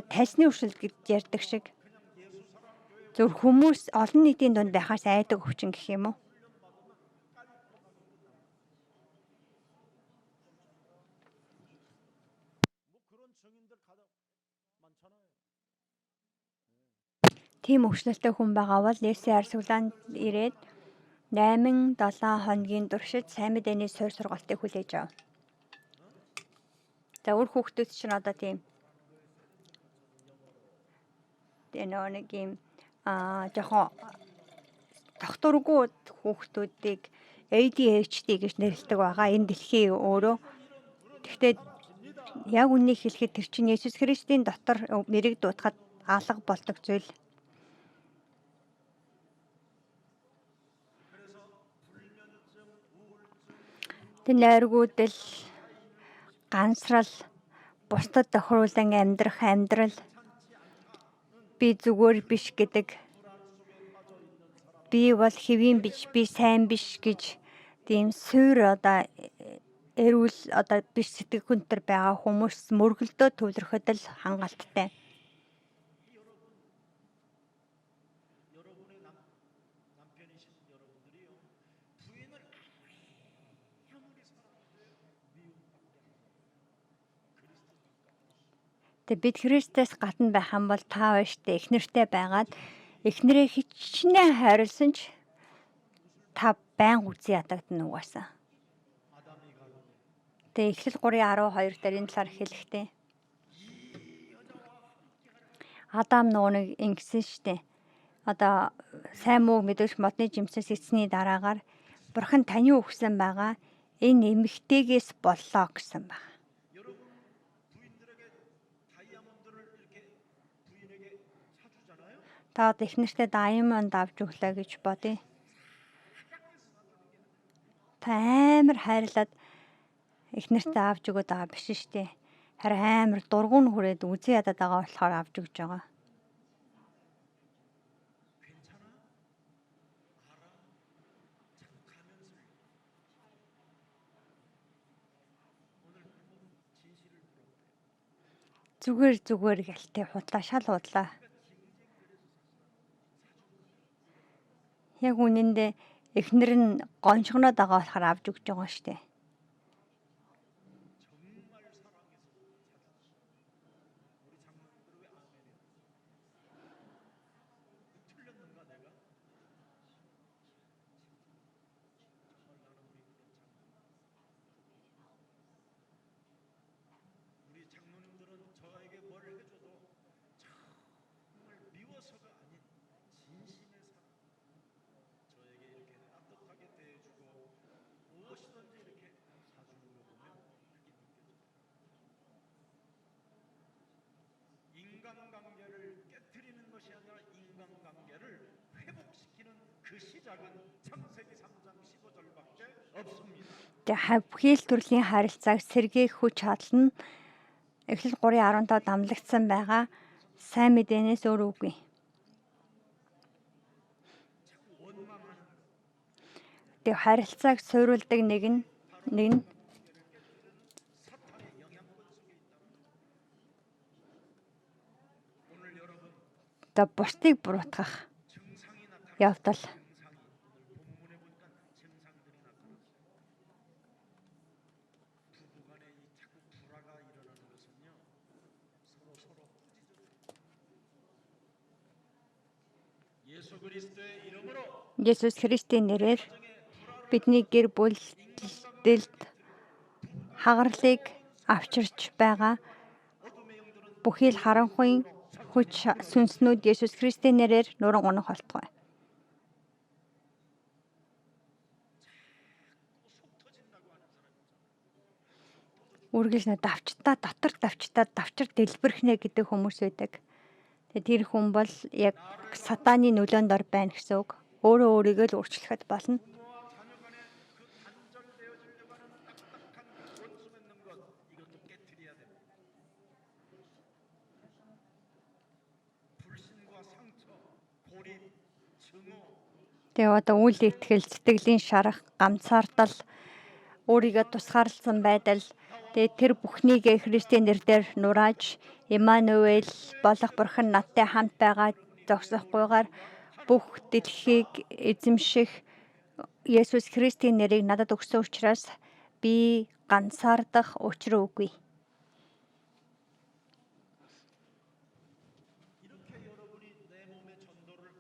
тайсны өршөлт гэж ярьдаг шиг зөв хүмүүс олон нийтийн дунд байхаас айдаг өвчин гэх юм уу? Тийм өвчлөлтэй хүн байгаа бол Есүсийн арь суглаанд ирээд 8-7 хоногийн туршид сайн мэдээний суурь сургалтыг хүлээж ав. За өөр хүүхдүүд чинь тийм нэг юм жоохон тогтворгүй хүүхдүүдийг ADHD гэж нэрлэдэг байгаа. Энэ дэлхий өөрөө. Гэхдээ яг үнийг хэлэхэд тэр чинь Есүс Христийн дотор мэрэг дуутахад алга болдог зүйл. Тэр найргуудл, ганцрал, бусдад тохируулан амьдрах амьдрал, би зүгээр биш гэдэг, би бол хэвийн биш, би сайн биш гэж тийм суур эрүүл биш сэтгэхүйнтэр байгаа хүмүүс мөргөлдөө төвлөрөхөд л хангалттай. Тэг бид Христээс гадна байх юм бол та баяртай эхнэртэй байгаад эхнэрээ хичнээн хайрлсан ч та байн үзий ядагдана угаасаа. Тэг Эхлэл 3:12 дээр энэ талаар хэлэхдээ Адам нэг ингэсэн штэ. Сайн муу мэдвч модны жимсээс эцсний дараагаар Бурхан таны өгсөн байгаа энэ эмэгтэйгээс боллоо гэсэн байна. Та эхнэртээ даймонд авч өглөө гэж бодъё. Та амар хайрлаад эхнэртээ авч өгöd байгаа биш штэ. Харин амар дургуун хүрээд үзий ядаад байгаа болохоор авч өгч байгаа. Зүгээр гэлтэй шал худлаа. Яг үнэндээ эхнэр нь гончгоноод байгаа болохоор авч өгч байгаа штэ. 인간관계를 깨트리는 것이 아니라 인간관계를 회복시키는 그 시작은 창세기 3장 15절밖에 없습니다. Бүхий л төрлийн харилцааг сэргээх хүч чадал нь Эхлэл 3:15 дамлагдсан байгаа. Сайн мэдээнээс өөр үгүй. Тэг харилцааг суйруулдаг нэг нь бусдыг буруутгах явдал. Есүс Христийн нэрээр бидний гэр бүлд хагарлыг авчирч байгаа бүхий л харанхуйн хүч сүнснүүд Есүс Христийн нэрээр нуран унах болтугай. Үргэлж давчтаа давчир дэлбэрхнэ гэдэг хүмүүс байдаг. Тэр хүн бол яг сатааны нөлөөнд ор байна гэсэн үг. Өөрөө өөрийгөө л өөрчлөхөд болно. 부모와 자녀 간에 그 단절되어지려고 하는 딱딱한 원수 맺는 것 이것도 깨트려야 됩니다. 불신과 상처, 고립, 증오 Тэгээ одоо үйл итгэл, сэтгэлийн шарах, ганцаардал, өөрийгөө тусгаарлсан байдал, тэгээ тэр бүхнийг Христийн нэрээр нурааж, Иммануэль болох Бурхан надтай хамт байгаа зогсохгүйгээр бүх дэлхийг эзэмших Есүс Христийн нэрийг надад өгсөн учраас би ганцаардах учраа үгүй. 이렇게 여러분이 내 몸의 전도를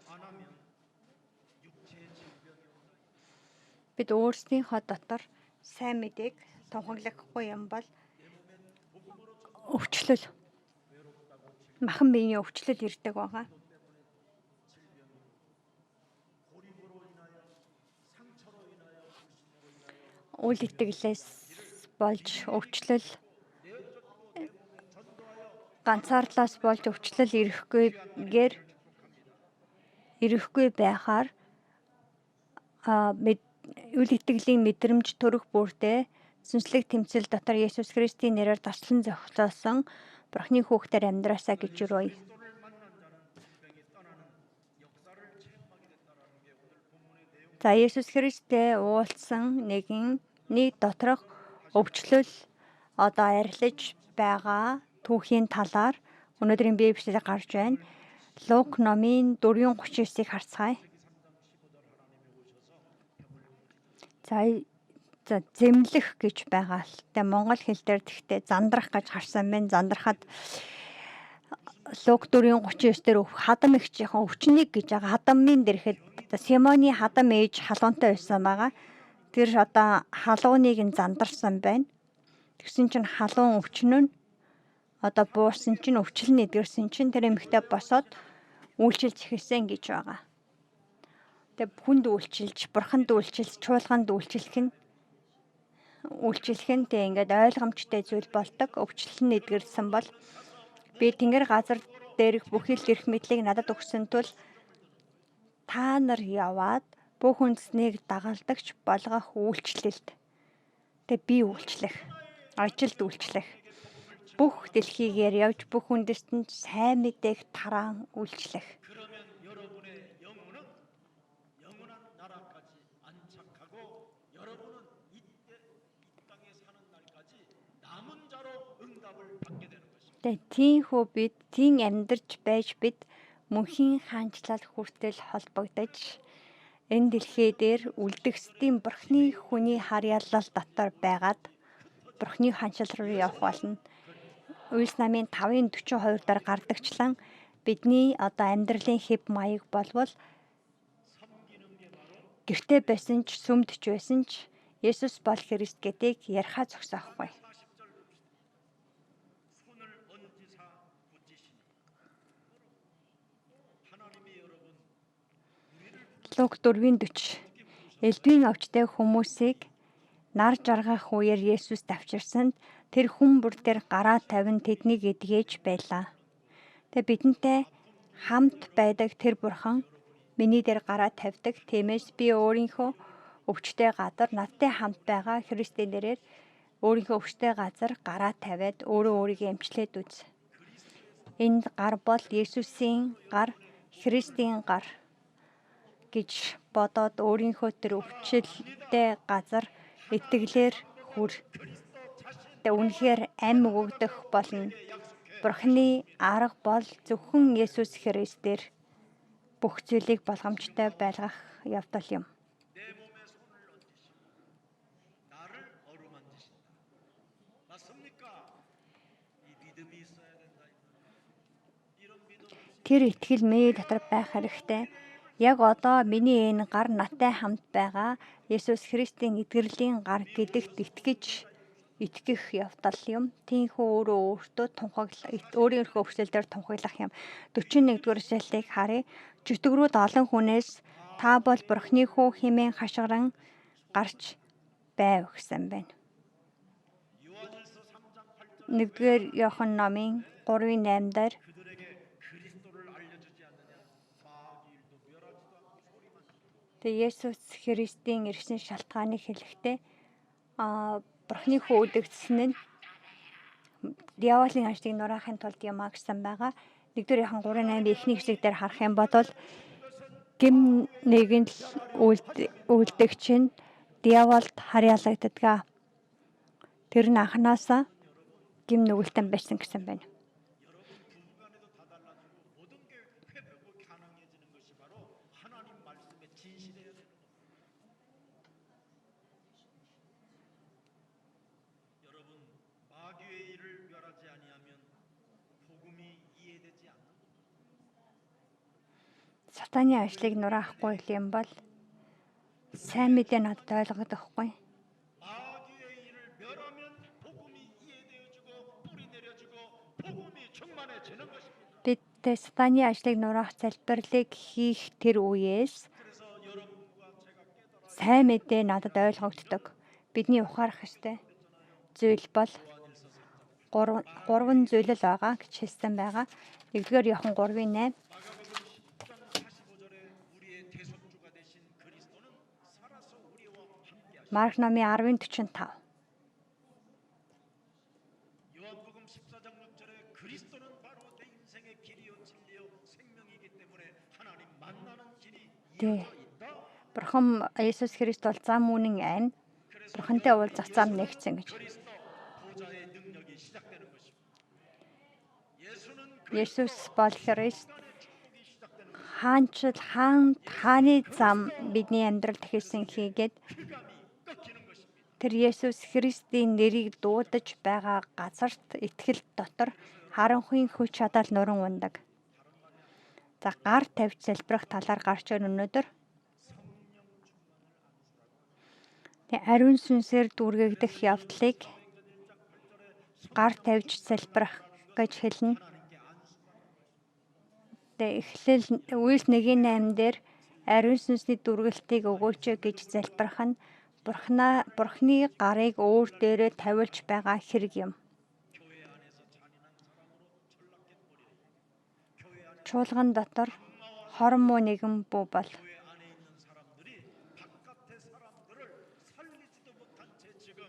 안 하면 육체의 질병이 온다. Бид өөрсдийнхөө дотор сайн мэдээг тунхаглахгүй юм бол өвчлөл, махан биеийн өвчлөл ирдэг байгаа. Үйл итгэлээс болж өвчлөл, ганцаарлаас болж өвчлөл ирэхгүй байхаар үйл итгэлийн мэдрэмж төрөх бүртээ сүнслэг тэмцэл дотор Есүс Христийн нэрээр таслан зохицуулсан Бурхны хүүхдээр амьдраасаа гэж юрой. 그리스도를 만난 자는 질병이 떠나는 역사를 체험하게 된다는 게 오늘 본문의 내용. За Есүс Христтэй уулзсан нэг доторх өвчлөл одоо арилж байгаа түүхийн талаар өнөөдрийн Библиэд гарч байна. Лук номын 4:39-ыг харцгаая. За зэмлэх гэж байгаа л. Тэгээ монгол хэл дээр тэгтээ зандрах гэж харсан байна. Зандрахад Лук 4:39 дээр хадам ихчийнхэн өвчнийг гэж байгаа. Хадамын дэрхэд Симоны хадам ээж халуунтай байсан байгаа. Тэр одоо халууныг нь зандарсан байна. Тэгсэн чинь халуун өвчнөө нь одоо буурсан чинь өвчл нь эдгэрсэн чинь тэр эмэгтэй босоод үйлчилж эхэлсэн гэж байгаа. Тэгээ хүнд үйлчилж, бурханд үйлчилж, чуулганд үйлчлэх нь тэг ингээд ойлгомжтой зүйл болдог. Өвчлөл нь эдгэрсэн бол би тэнгэр газар дээрх бүхий л эрх мэдлийг надад өгсөн тул та нар яваад бүх үндэснийг дагалдагч болгох үйлчлэлд тэг би үйлчлэх, ажилд үйлчлэх, бүх дэлхийгээр явж бүх үндэстэнд сайн мэдээг тараан үйлчлэх. 그러면 여러분의 영혼은 영원한 나라까지 안착하고 여러분은 이 땅에 사는 날까지 남은 자로 응답을 받게 되는 것입니다. Тэг тийхүү бид тийм амьдарч байж бид мөнхийн хаанчлал хүртэл холбогдож энэ дэлхий дээр үлдгэсдийн Бурхны хүний харьяалал дотор байгаад Бурхны хаанчлал руу явах болно. Үйлс намын 5:42 дээр гардагчлан бидний одоо амьдралын хэв маяг болвол гэртээ байсан ч сүмдч байсан ч Есүс бол Христ гэдгийг ярихаа зогсоохгүй. 40절 손을 얹으사 붙이시니 하나님이 여러분 Лук 4:40 элдвийн овчтой хүмүүсийг нар жаргах үеэр Есүс давчирсанд тэр хүн бүр дээр гараа тавин тэднийг эдгэж байлаа. Тэгээ бидэнтэй хамт байдаг тэр Бурхан миний дээр гараа тавьдаг. Тиймээс би өөрийнхөө өвчтэй газар надтай хамт байгаа Христийн нэрээр өөрийнхөө өвчтэй газар гараа тавиад өөрийгөө эмчлээд үз. Энэ гар бол Есүсийн гар, Христийн гар гэж бодоод өөрийнхөө тэр өвчлөлтэй газар итгэлээр хүр. Тэ үнэхээр ам өгөгдөх болно. Бурхны арга бол зөвхөн Есүс Христээр бүх зүйлийг болгоомжтой байлгах явдал юм. 내 몸에 손을 얹으시고 나를 어루만지신다. 맞습니까? 이 믿음이 있어야 된다. 이런 믿음 Тэр итгэл миний дотор байх хэрэгтэй. Яг одоо миний энэ гар надтай хамт байгаа Есүс Христийн эдгэрлийн гар гэдэгт итгэж итгэх явдал юм. Тийхүү өөртөө өөрийнхөө өвчлөлөөр тунхаглах юм. 41-р эшлэлийг харъя. Чөтгөрүүд олон хүнээс та бол Бурхны хүү хэмээн хашгиран гарч байв гэсэн байна. 1-р Иохан номын 3:8 дээр 그들에게 그리스도를 알려주지 않느냐 마귀일도 멸하지도 않고 소리만 тэгээ Есүс Христийн ирсэн шалтгааныг хэлэхдээ Бурхны хүү үлдэгдсэн нь диаволын ажлыг нураахын тулд юм а гэсэн байгаа. 1-р Иохан 3:8 эхний хэсэг дээр харах юм бол гим нэгэн үлдэгч нь диаволд харьяалагддаг. Тэр нь анханасаа гим нүгэлтэн байсан гэсэн байна. 부부간에도 다 달라지고 모든 게 회복하고 가능해지는 것이 바로 하나님 말씀에 진실해야 되는 겁니다. 여러분 마귀의 일을 멸하지 아니하면 복음이 이해되지 않는 겁니다. Сатаны ажлыг нураахгүй юм бол сайн мэдээ надад ойлгогдохгүй. 마귀의 일을 멸하면 복음이 이해되어지고 뿌리 내려지고 복음이 충만해지는 것입니다. Бид сатаны ажлыг нураах залбирлыг хийх тэр үеэс 그래서 여러분과 제가 깨달아 сайн мэдээ надад ойлгогддог. Бидний ухаарах ёстой зүйл бол гурван зүйл л байгаа гэж хэлсэн байгаа. 1-р Иохан 3:8 우리의 대속주가 되신 그리스도는 살아서 우리와 함께하시고 Марк номын 10:45 요한복음 14장 6절에 그리스도는 바로 내 인생의 길이요 진리요 생명이기 때문에 하나님 만나는 길이 네. 이어져 있다. Бурхан Есүс Христ бол зам үнэн айн. Бурхантай уулзах зам нэгцэн гэж. 그리스도 보좌의 능력이 시작되는 것입니다. 예수는 Есүс бол Христ 그리스도의 축복이 시작되는 것입니다. хааны зам бидний амьдралд хийсэн хийгээд 흑암이 꺾이는 것입니다. тэр Есүс Христийн нэрийг дуудаж байгаа газарт итгэл дотор харанхуйн хүч чадал нуран ундаг. За гар тавьж залбирах талаар гарч ирэн өнөөдөр ариун сүнсээр дүүргэгдэх явдлыг гар тавьж залбирах гэж хэлнэ. Тэгээ эхлэл Үйлс 1:8 дээр ариун сүнсний дүүргэлтийг өгөөч гэж залбирах нь Бурхны гарыг өөр дээрээ тавилж байгаа хэрэг юм. Чуулган дотор хормоо нэгэн бүү бол 교회 안에 있는 사람들이 바깥의 사람들을 살리지도 못한 채 지금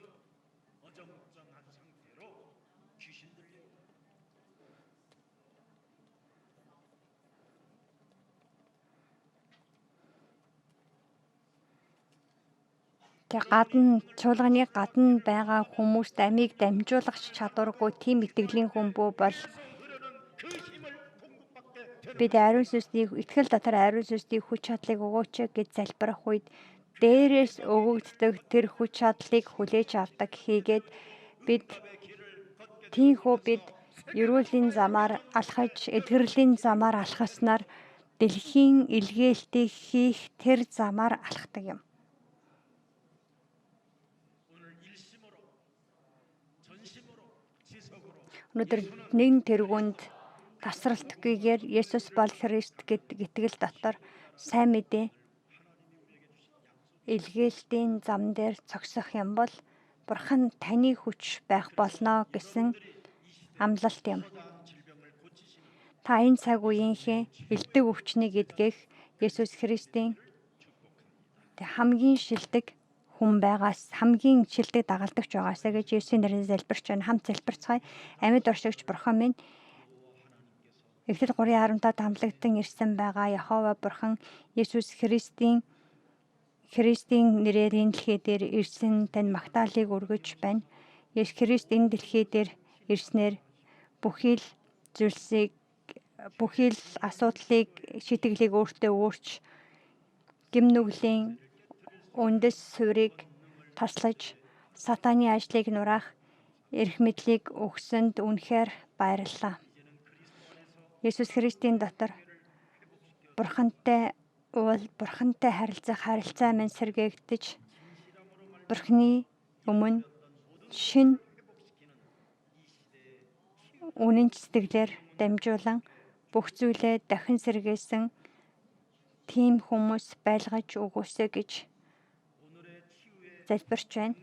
어정쩡한 상태로 귀신 들려 있다. тэг чуулганы гадна байгаа хүмүүст амийг дамжуулах чадваргүй тийм итгэлийн хүн бүү бол 흐르는 그 힘을 공급받게 되는 бид ариун сүнсний итгэл дотор ариун сүнсний хүч чадлыг өгөөч гэж залбирах үед дээрээс өгөгддөг тэр хүч чадлыг хүлээж авдаг хийгээд бид эрүүлийн замаар алхаж эдгэрлийн замаар алхаснаар дэлхийн илгээлтийг хийх тэр замаар алхдаг юм. 오늘 일심으로 전심으로 지속으로 Өнөөдөр нэгэн тэргуунд тасралтгүйгээр Есүс бол Христ гэдэг итгэл дотор сайн мэдээ илгээлтийн зам дээр цогсох юм бол Бурхан таны хүч байх болно гэсэн амлалт юм. Та энэ цаг үеийнхээ элдэг өвчнийг эдгэх Есүс Христийн хамгийн шилдэг хүн байгаас хамгийн шилдэг дагалдагч байгаасаа гэж Есүсийн нэрээр залбирч байна. Хамт залбирцгаая. Амьд оршигч Бурхан минь Эхлэл 3:15 хамлагдсан ирсэн байгаа Яхова Бурхан Есүс Христийн нэрээр энэ дэлхий дээр ирсэн тань магтаалыг өргөж байна. Есүс Христ энэ дэлхий дээр ирснээр бүхий л асуудлыг шийтгэлийг өөртөө өөрч гим нүглийн үндэс суурийг таслаж сатаны ажлыг нураах эрх мэдлийг өгсөнд үнэхээр баярлалаа. Есүс Христийн дотор Бурхантай харилцаа минь сэргээгдэж Бурхны өмнө шин үнэн сэтгэлээр дамжуулан бүх зүйлээ дахин сэргээсэн тийм хүмүүс байлгаж өгөөсэй гэж залбирч байна.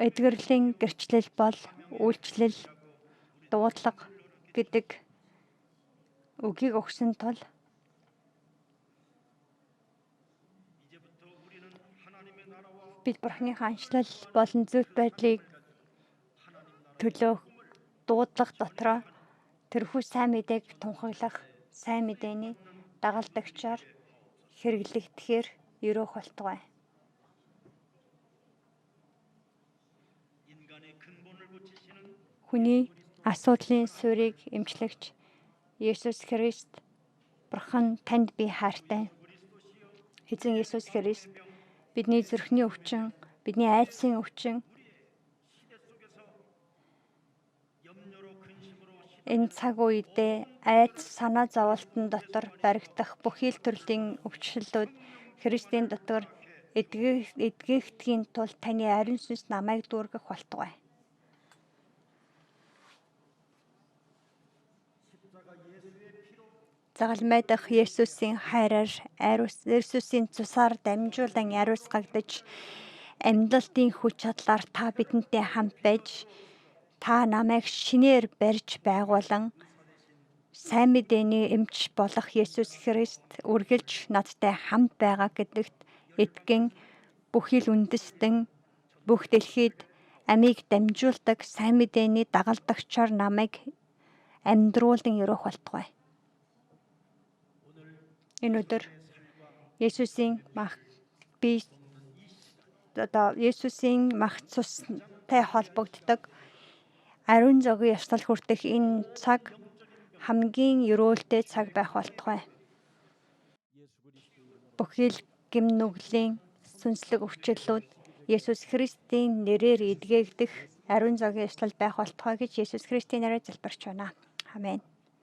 Эдгэрлийн гэрчлэл бол үйлчлэл, дуудлага гэдэг үгийг өгсөн тул бид Бурхны хаанчлал болон зөвхт байдлыг төлөөх дуудлага дотроо тэрхүү сайн мэдээг тунхаглах сайн мэдээний дагалдагчаар хэрэглэгдэхээр өрөөх болтугай. Хүний асуудлын суурийг эмчлэгч Есүс Христ Бурхан танд би хайртай. Эзэн Есүс Христ бидний зүрхний өвчин, бидний айдсын өвчин энэ цаг үедээ айдас санаа зовлтон дотор баригдах бүхий л төрлийн өвчлөлүүд Христийн дотор эдгээгдэхийн тулд таны ариун сүнс намайг дүүргэх болтугай. Загалмайдах Есүсийн хайраар Есүсийн цусаар дамжуулан ариусгагдаж амьдралтын хүч чадлаар та бидэнтэй хамт байж та намайг шинээр барьж байгуулан сайн мэдээний эмч болох Есүс Христ үргэлж надтай хамт байгаа гэдэгт итгэн бүхий л үндэстэн бүх дэлхийд амийг дамжуулдаг сайн мэдээний дагалдагчаар намайг амьдруулан өрөөх болтугай. Энэ өдөр Есүсийн мах цустай холбогддог ариун зогийн ёслол хүртэх энэ цаг хамгийн өрөөлтэй цаг байх болтугай. Бүхий л гэм нүглийн сүнслэг өвчлөлүүд Есүс Христийн нэрээр эдгээгдэх ариун зогийн ёслол байх болтугай гэж Есүс Христийн нэрээр залбирч байна. Амен.